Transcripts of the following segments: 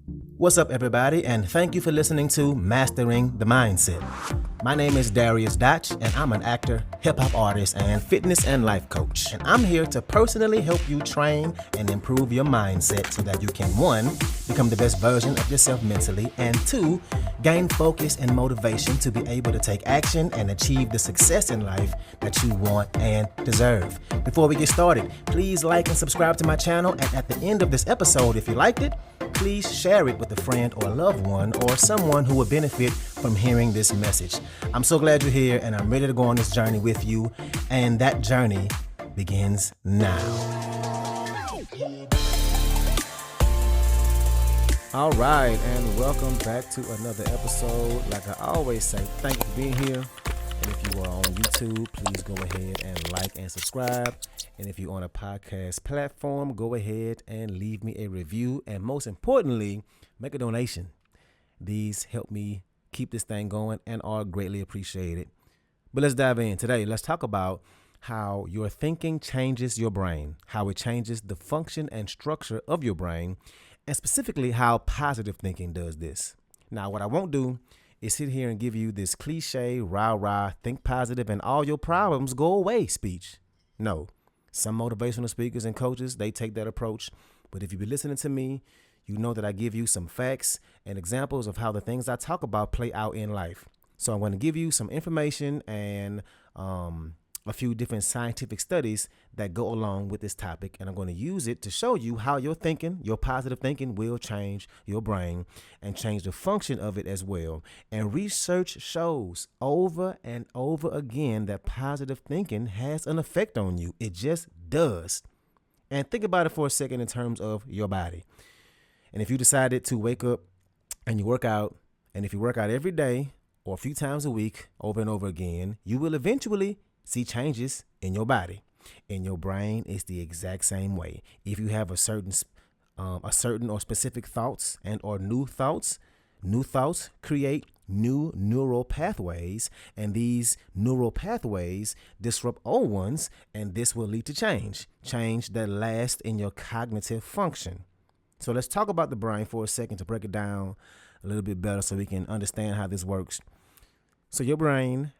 What's up, everybody, and thank you for listening to Mastering the Mindset. My name is Darius Dotch, and I'm an actor, hip-hop artist, and fitness and life coach. And I'm here to personally help you train and improve your mindset so that you can, 1, become the best version of yourself mentally, and 2, gain focus and motivation to be able to take action and achieve the success in life that you want and deserve. Before we get started, please like and subscribe to my channel, and at the end of this episode, if you liked it, please share it with a friend or a loved one or someone who would benefit from hearing this message. I'm so glad you're here, and I'm ready to go on this journey with you, and that journey begins now. All right, and welcome back to another episode. Like I always say, thank you for being here. And if you are on YouTube, please go ahead and like and subscribe. And if you're on a podcast platform, go ahead and leave me a review. And most importantly, make a donation. These help me keep this thing going and are greatly appreciated. But let's dive in. Today, let's talk about how your thinking changes your brain, how it changes the function and structure of your brain, and specifically how positive thinking does this. Now, what I won't do is sit here and give you this cliche, rah-rah, think positive and all your problems go away speech. No, some motivational speakers and coaches, they take that approach. But if you've been listening to me, you know that I give you some facts and examples of how the things I talk about play out in life. So I'm going to give you some information and a few different scientific studies that go along with this topic, and I'm going to use it to show you how your thinking, your positive thinking, will change your brain and change the function of it as well. And research shows over and over again that positive thinking has an effect on you. It just does. And think about it for a second in terms of your body. And if you decided to wake up and you work out, and if you work out every day or a few times a week over and over again, you will eventually see changes in your body. In your brain, it's the exact same way. If you have a certain or specific thoughts and or new thoughts create new neural pathways, and these neural pathways disrupt old ones, and this will lead to change that lasts in your cognitive function. So let's talk about the brain for a second to break it down a little bit better so we can understand how this works. So your brain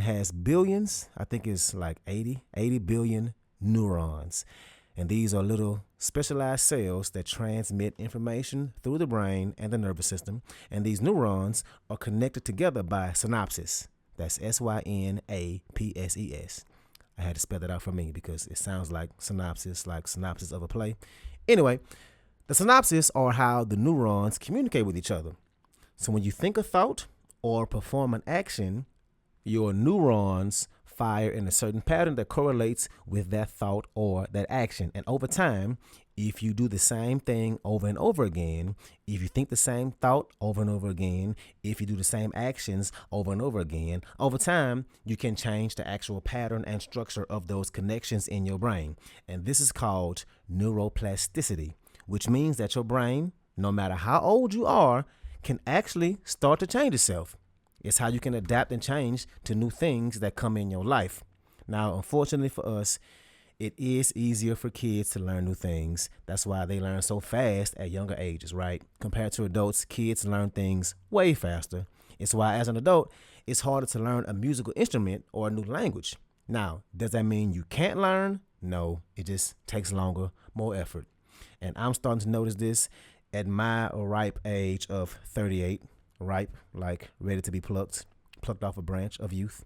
has billions, I think it's like 80 billion neurons. And these are little specialized cells that transmit information through the brain and the nervous system. And these neurons are connected together by synapses. That's synapses. I had to spell that out for me because it sounds like synopsis of a play. Anyway, the synapses are how the neurons communicate with each other. So when you think a thought or perform an action, your neurons fire in a certain pattern that correlates with that thought or that action. And over time, if you do the same thing over and over again, if you think the same thought over and over again, if you do the same actions over and over again, over time, you can change the actual pattern and structure of those connections in your brain. And this is called neuroplasticity, which means that your brain, no matter how old you are, can actually start to change itself. It's how you can adapt and change to new things that come in your life. Now, unfortunately for us, it is easier for kids to learn new things. That's why they learn so fast at younger ages, right? Compared to adults, kids learn things way faster. It's why as an adult, it's harder to learn a musical instrument or a new language. Now, does that mean you can't learn? No, it just takes longer, more effort. And I'm starting to notice this at my ripe age of 38, ripe, like ready to be plucked off a branch of youth.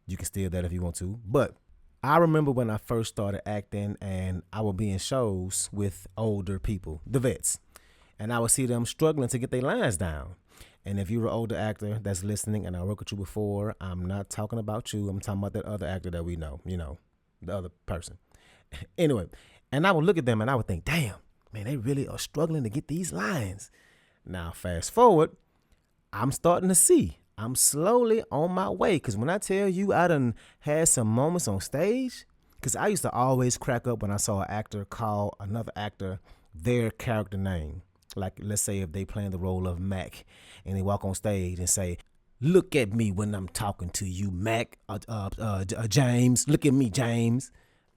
You can steal that if you want to. But I remember when I first started acting and I would be in shows with older people, the vets, and I would see them struggling to get their lines down. And if you're an older actor that's listening and I worked with you before, I'm not talking about you. I'm talking about that other actor that we know, the other person. Anyway, and I would look at them and I would think, damn, man, they really are struggling to get these lines. Now, fast forward, I'm starting to see. I'm slowly on my way. Because when I tell you I done had some moments on stage, because I used to always crack up when I saw an actor call another actor their character name. Like, let's say if they playing the role of Mac and they walk on stage and say, look at me when I'm talking to you, Mac, James, look at me, James.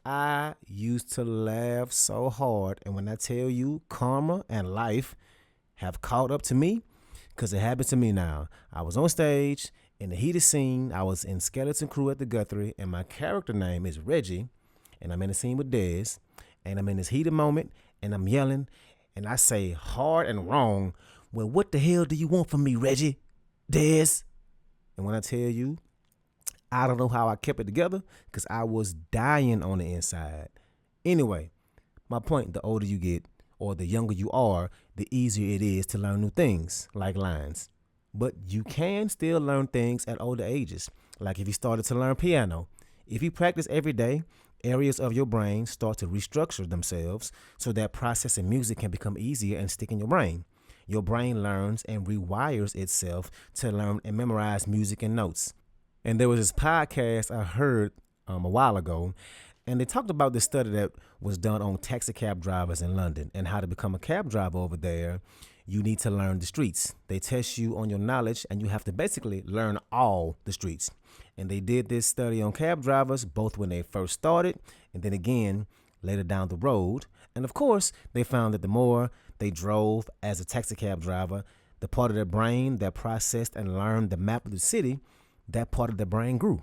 I used to laugh so hard. And when I tell you, karma and life have caught up to me because it happens to me now. I was on stage in the heated scene. I was in Skeleton Crew at the Guthrie, and my character name is Reggie, and I'm in a scene with Dez, and I'm in this heated moment, and I'm yelling, and I say hard and wrong, well, what the hell do you want from me, Reggie? Dez? And when I tell you, I don't know how I kept it together because I was dying on the inside. Anyway, my point, the older you get or the younger you are, the easier it is to learn new things like lines. But you can still learn things at older ages. Like if you started to learn piano. If you practice every day, areas of your brain start to restructure themselves so that processing music can become easier and stick in your brain. Your brain learns and rewires itself to learn and memorize music and notes. And there was this podcast I heard a while ago, and they talked about this study that was done on taxi cab drivers in London and how to become a cab driver over there. You need to learn the streets. They test you on your knowledge, and you have to basically learn all the streets. And they did this study on cab drivers, both when they first started and then again later down the road. And of course, they found that the more they drove as a taxi cab driver, the part of their brain that processed and learned the map of the city, that part of the brain grew.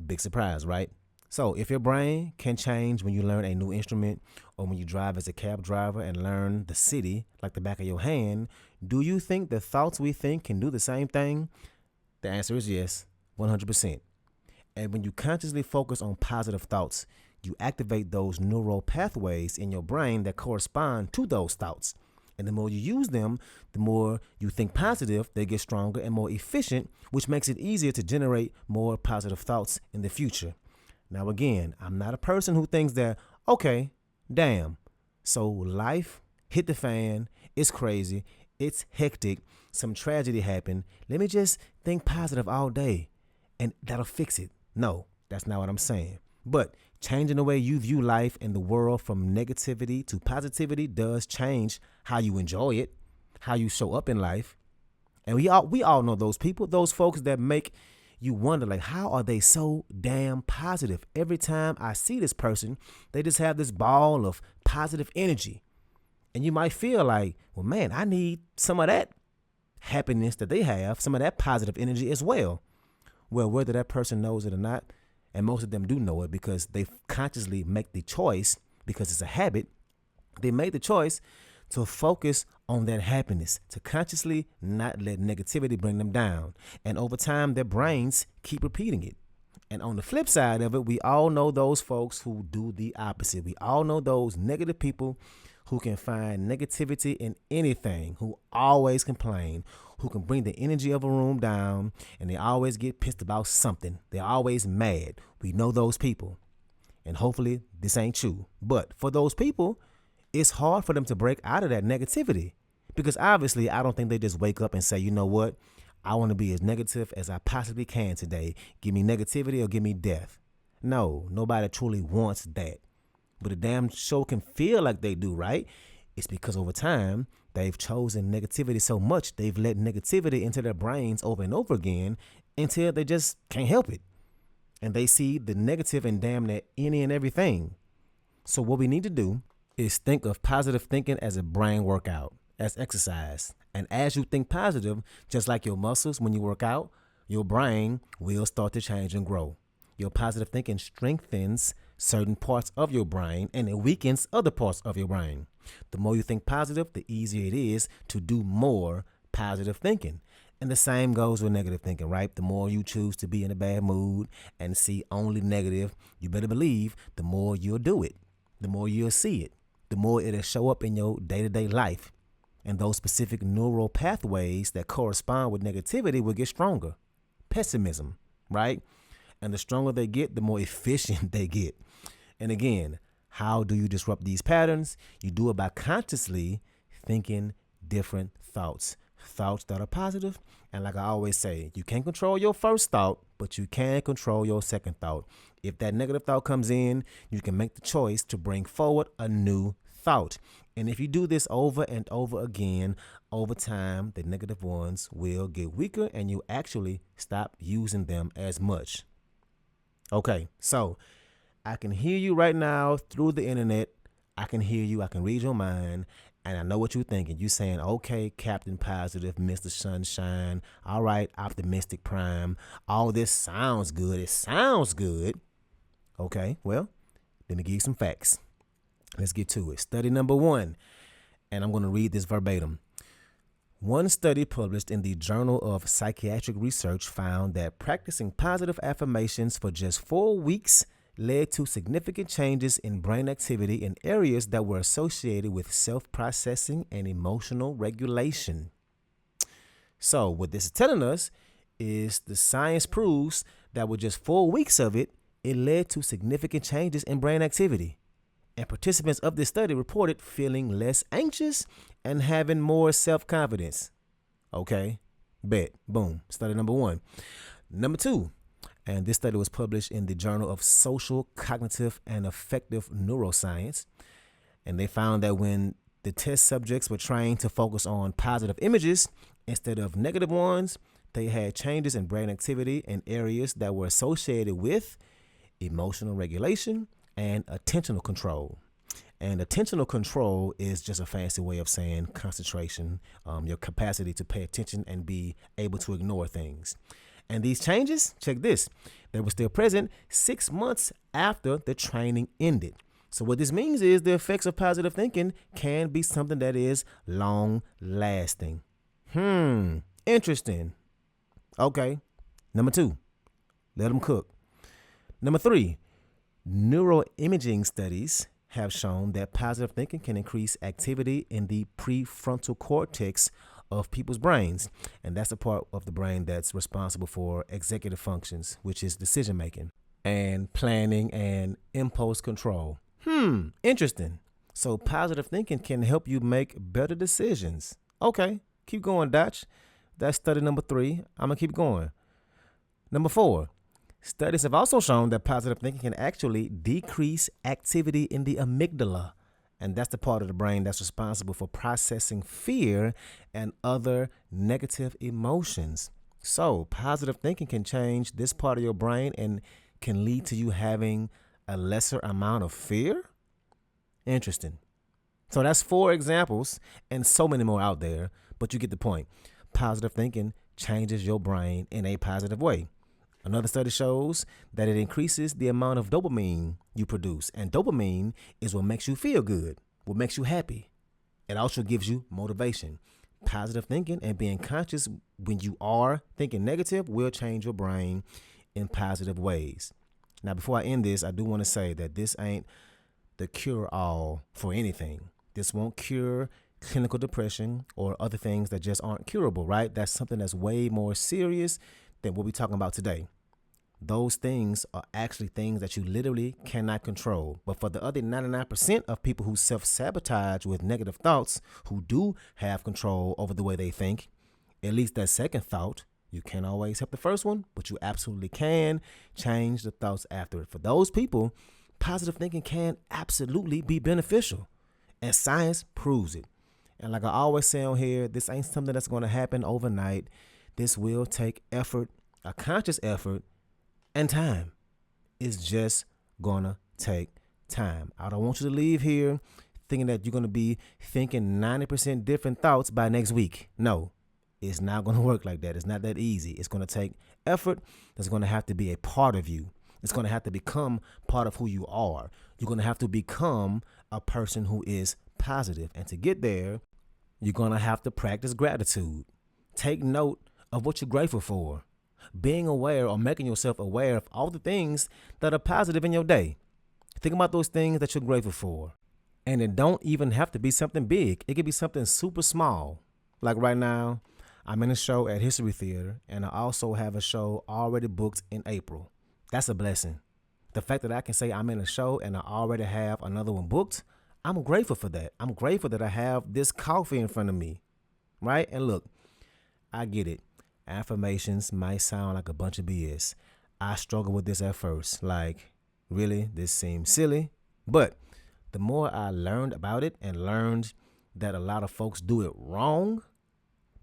Big surprise, right? So if your brain can change when you learn a new instrument or when you drive as a cab driver and learn the city like the back of your hand, do you think the thoughts we think can do the same thing? The answer is yes, 100%. And when you consciously focus on positive thoughts, you activate those neural pathways in your brain that correspond to those thoughts. And the more you use them, the more you think positive, they get stronger and more efficient, which makes it easier to generate more positive thoughts in the future. Now, again, I'm not a person who thinks that, okay, damn, so life hit the fan, it's crazy, it's hectic, some tragedy happened, let me just think positive all day and that'll fix it. No, that's not what I'm saying. But changing the way you view life and the world from negativity to positivity does change how you enjoy it, how you show up in life. And we all know those people, those folks that make you wonder, like, how are they so damn positive? Every time I see this person, they just have this ball of positive energy. And you might feel like, well, man, I need some of that happiness that they have, some of that positive energy as well. Well, whether that person knows it or not, and most of them do know it because they consciously make the choice, because it's a habit, they made the choice to focus on that happiness, to consciously not let negativity bring them down. And over time, their brains keep repeating it. And on the flip side of it, we all know those folks who do the opposite. We all know those negative people who can find negativity in anything, who always complain, who can bring the energy of a room down, and they always get pissed about something. They're always mad. We know those people. And hopefully this ain't you. But for those people, it's hard for them to break out of that negativity, because obviously I don't think they just wake up and say, you know what, I want to be as negative as I possibly can today. Give me negativity or give me death. No, nobody truly wants that. But a damn show can feel like they do, right? It's because over time, they've chosen negativity so much, they've let negativity into their brains over and over again until they just can't help it. And they see the negative in damn near any and everything. So what we need to do is think of positive thinking as a brain workout, as exercise. And as you think positive, just like your muscles, when you work out, your brain will start to change and grow. Your positive thinking strengthens certain parts of your brain and it weakens other parts of your brain. The more you think positive, the easier it is to do more positive thinking. And the same goes with negative thinking, right? The more you choose to be in a bad mood and see only negative, you better believe the more you'll do it, the more you'll see it, the more it'll show up in your day-to-day life. And those specific neural pathways that correspond with negativity will get stronger. Pessimism, right? And the stronger they get, the more efficient they get. And again, how do you disrupt these patterns? You do it by consciously thinking different thoughts. Thoughts that are positive. And like I always say, you can't control your first thought, but you can control your second thought. If that negative thought comes in, you can make the choice to bring forward a new thought. And if you do this over and over again, over time, the negative ones will get weaker and you actually stop using them as much. Okay, so I can hear you right now through the internet. I can hear you. I can read your mind. And I know what you're thinking. You're saying, okay, Captain Positive, Mr. Sunshine. All right, Optimistic Prime. All this sounds good. It sounds good. Okay, well, let me give you some facts. Let's get to it. Study number 1. And I'm going to read this verbatim. One study published in the Journal of Psychiatric Research found that practicing positive affirmations for just 4 weeks led to significant changes in brain activity in areas that were associated with self-processing and emotional regulation. So what this is telling us is the science proves that with just 4 weeks of it, it led to significant changes in brain activity. And participants of this study reported feeling less anxious and having more self-confidence. Okay, bet, boom, study number 1. Number 2, and this study was published in the Journal of Social, Cognitive, and Affective Neuroscience. And they found that when the test subjects were trained to focus on positive images instead of negative ones, they had changes in brain activity in areas that were associated with emotional regulation and attentional control. And attentional control is just a fancy way of saying concentration, your capacity to pay attention and be able to ignore things. And these changes, check this, they were still present 6 months after the training ended. So what this means is the effects of positive thinking can be something that is long lasting. Interesting. Okay. Number 2, let them cook. Number 3, neuroimaging studies have shown that positive thinking can increase activity in the prefrontal cortex of people's brains. And that's the part of the brain that's responsible for executive functions, which is decision making and planning and impulse control. Interesting. So positive thinking can help you make better decisions. Okay, keep going, Dutch. That's study number 3. I'm going to keep going. Number 4, studies have also shown that positive thinking can actually decrease activity in the amygdala. And that's the part of the brain that's responsible for processing fear and other negative emotions. So positive thinking can change this part of your brain and can lead to you having a lesser amount of fear. Interesting. So that's 4 examples and so many more out there, but you get the point. Positive thinking changes your brain in a positive way. Another study shows that it increases the amount of dopamine you produce. And dopamine is what makes you feel good, what makes you happy. It also gives you motivation. Positive thinking and being conscious when you are thinking negative will change your brain in positive ways. Now, before I end this, I do want to say that this ain't the cure-all for anything. This won't cure clinical depression or other things that just aren't curable, right? That's something that's way more serious than what we're talking about today. Those things are actually things that you literally cannot control. But for the other 99% of people who self-sabotage with negative thoughts, who do have control over the way they think, at least that second thought, you can't always help the first one, but you absolutely can change the thoughts after it. For those people, positive thinking can absolutely be beneficial. And science proves it. And like I always say on here, this ain't something that's going to happen overnight. This will take effort, a conscious effort, and time. It's just going to take time. I don't want you to leave here thinking that you're going to be thinking 90% different thoughts by next week. No, it's not going to work like that. It's not that easy. It's going to take effort. That's going to have to be a part of you. It's going to have to become part of who you are. You're going to have to become a person who is positive. And to get there, you're going to have to practice gratitude. Take note of what you're grateful for. Being aware or making yourself aware of all the things that are positive in your day. Think about those things that you're grateful for. And it don't even have to be something big. It could be something super small. Like right now, I'm in a show at History Theater, and I also have a show already booked in April. That's a blessing. The fact that I can say I'm in a show and I already have another one booked, I'm grateful for that. I'm grateful that I have this coffee in front of me, right? And look, I get it. Affirmations might sound like a bunch of BS. I struggled with this at first. Like, really, this seems silly. But the more I learned about it and learned that a lot of folks do it wrong,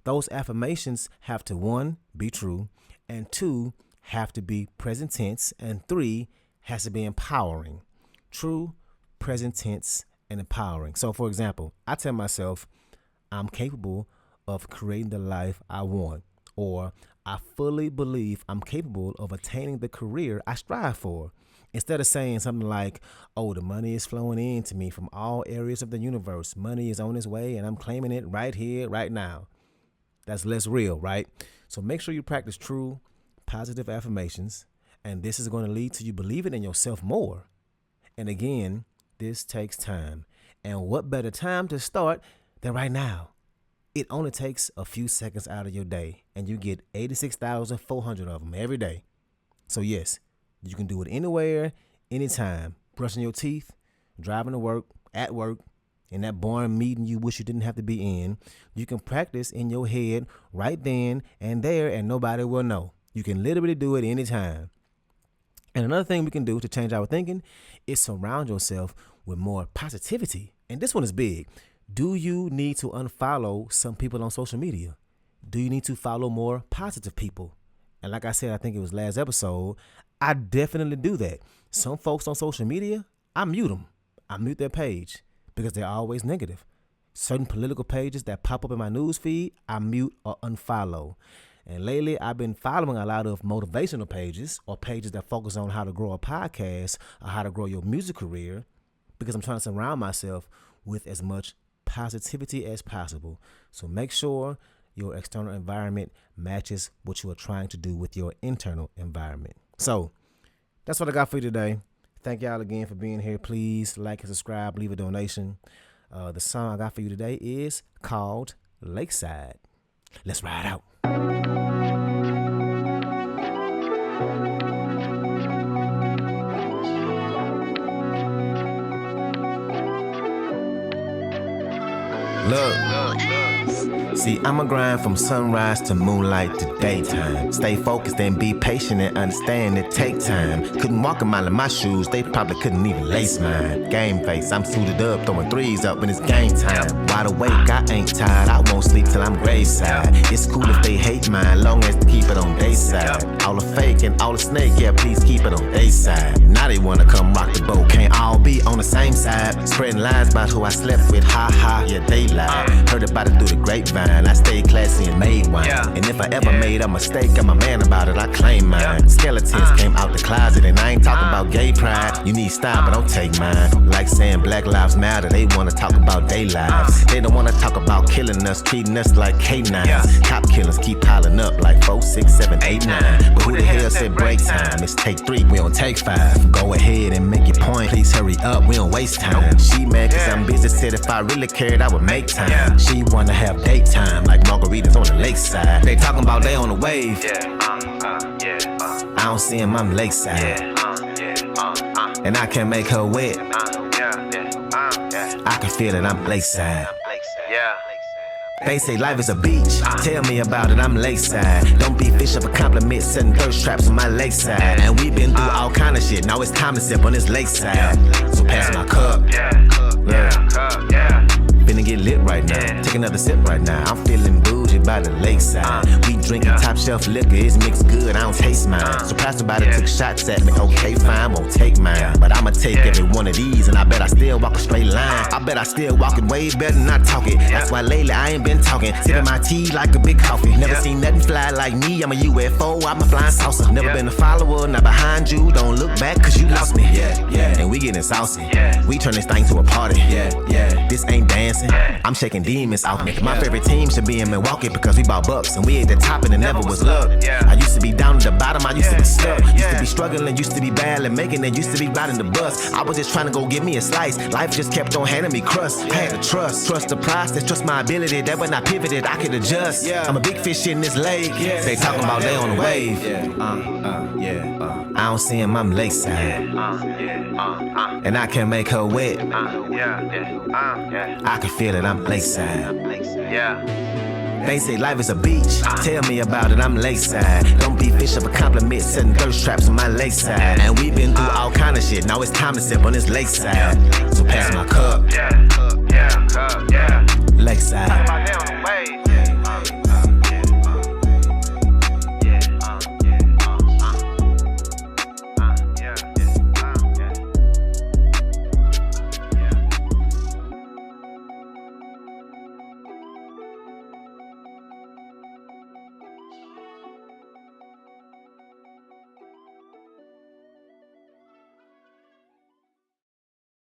those affirmations have to, 1, be true, and 2, have to be present tense, and 3, has to be empowering. True, present tense, and empowering. So, for example, I tell myself I'm capable of creating the life I want, or I fully believe I'm capable of attaining the career I strive for. Instead of saying something like, oh, the money is flowing in to me from all areas of the universe. Money is on its way and I'm claiming it right here, right now. That's less real, right? So make sure you practice true, positive affirmations. And this is going to lead to you believing in yourself more. And again, this takes time. And what better time to start than right now? It only takes a few seconds out of your day, and you get 86,400 of them every day. So yes, you can do it anywhere, anytime. Brushing your teeth, driving to work, at work, in that boring meeting you wish you didn't have to be in. You can practice in your head right then and there, and nobody will know. You can literally do it anytime. And another thing we can do to change our thinking is surround yourself with more positivity. And this one is big. Do you need to unfollow some people on social media? Do you need to follow more positive people? And like I said, I think it was last episode, I definitely do that. Some folks on social media, I mute them. I mute their page because they're always negative. Certain political pages that pop up in my news feed, I mute or unfollow. And lately, I've been following a lot of motivational pages or pages that focus on how to grow a podcast or how to grow your music career, because I'm trying to surround myself with as much positivity as possible. So make sure your external environment matches what you are trying to do with your internal environment. So that's what I got for you today. Thank y'all again for being here. Please like and subscribe, leave a donation. The song I got for you today is called Lakeside. Let's ride out. Look, see, I'ma grind from sunrise to moonlight to daytime. Stay focused and be patient and understand it take time. Couldn't walk a mile in my shoes, they probably couldn't even lace mine. Game face, I'm suited up, throwing threes up when it's game time. Wide awake, I ain't tired, I won't sleep till I'm graveside. It's cool if they hate mine, long as they keep it on they side. All the fake and all the snake, yeah, please keep it on they side. Now they wanna come rock the boat, can't all be on the same side. Spreading lies about who I slept with, ha ha, yeah, they lie. Heard about it through the grapevine, I stayed classy and made wine. And if I ever made a mistake, I'm a man about it, I claim mine. Skeletons came out the closet, and I ain't talking about gay pride. You need style, but don't take mine. Like saying Black Lives Matter, they wanna talk about their lives. They don't wanna talk about killing us, treating us like K9s. Cop killers keep piling up like 4, 6, 7, 8, 9. But who the hell said break time? It's take 3, we don't take 5. Go ahead and make your point, please hurry up, we don't waste time. She mad cause I'm busy, said if I really cared I would make time. She wanna have date time like margaritas on the lakeside. They talking about they on the wave, I don't see him, I'm lakeside. And I can make her wet, I can feel it, I'm lakeside. They say life is a beach, tell me about it, I'm lakeside. Don't be fishing for compliments, setting thirst traps on my lakeside. And we've been through all kind of shit, now it's time to sip on this lakeside. So pass my cup, finna get lit right now, take another sip right now. I'm feeling bougie by the lakeside. We drinking top shelf liquor, it's mixed good, I don't taste mine. So pastor by the took shots at me, okay fine, won't take mine. But I'ma take every one of these, and I bet I still walk a straight line. I bet I still walk it way better than I talk it. That's why lately I ain't been talking, sipping my tea like a big coffee. Never seen nothing fly like me, I'm a UFO, I'm a flying saucer. Never been a follower, not behind you, don't look back cause you lost me. And we getting saucy, we turn this thing to a party. This ain't dancing, I'm shaking demons off me. My favorite team should be in Milwaukee because we bought bucks and we at the top and it never was luck. I used to be down at the bottom, I used to be stuck. Used to be struggling, used to be bad and making it, used to be riding the bus. I was just trying to go get me a slice, life just kept on handing me crust. I had to trust the process, trust my ability, that when I pivoted I could adjust. I'm a big fish in this lake, they talking about they on the wave. I don't see him, I'm lakeside. And I can make her wet, I can feel it, I'm lakeside. They say life is a beach, tell me about it, I'm lakeside. Don't be fishing for compliments, setting thirst traps on my lakeside. And we've been through all kind of shit, now it's time to sip on this lakeside. So pass my cup, lakeside.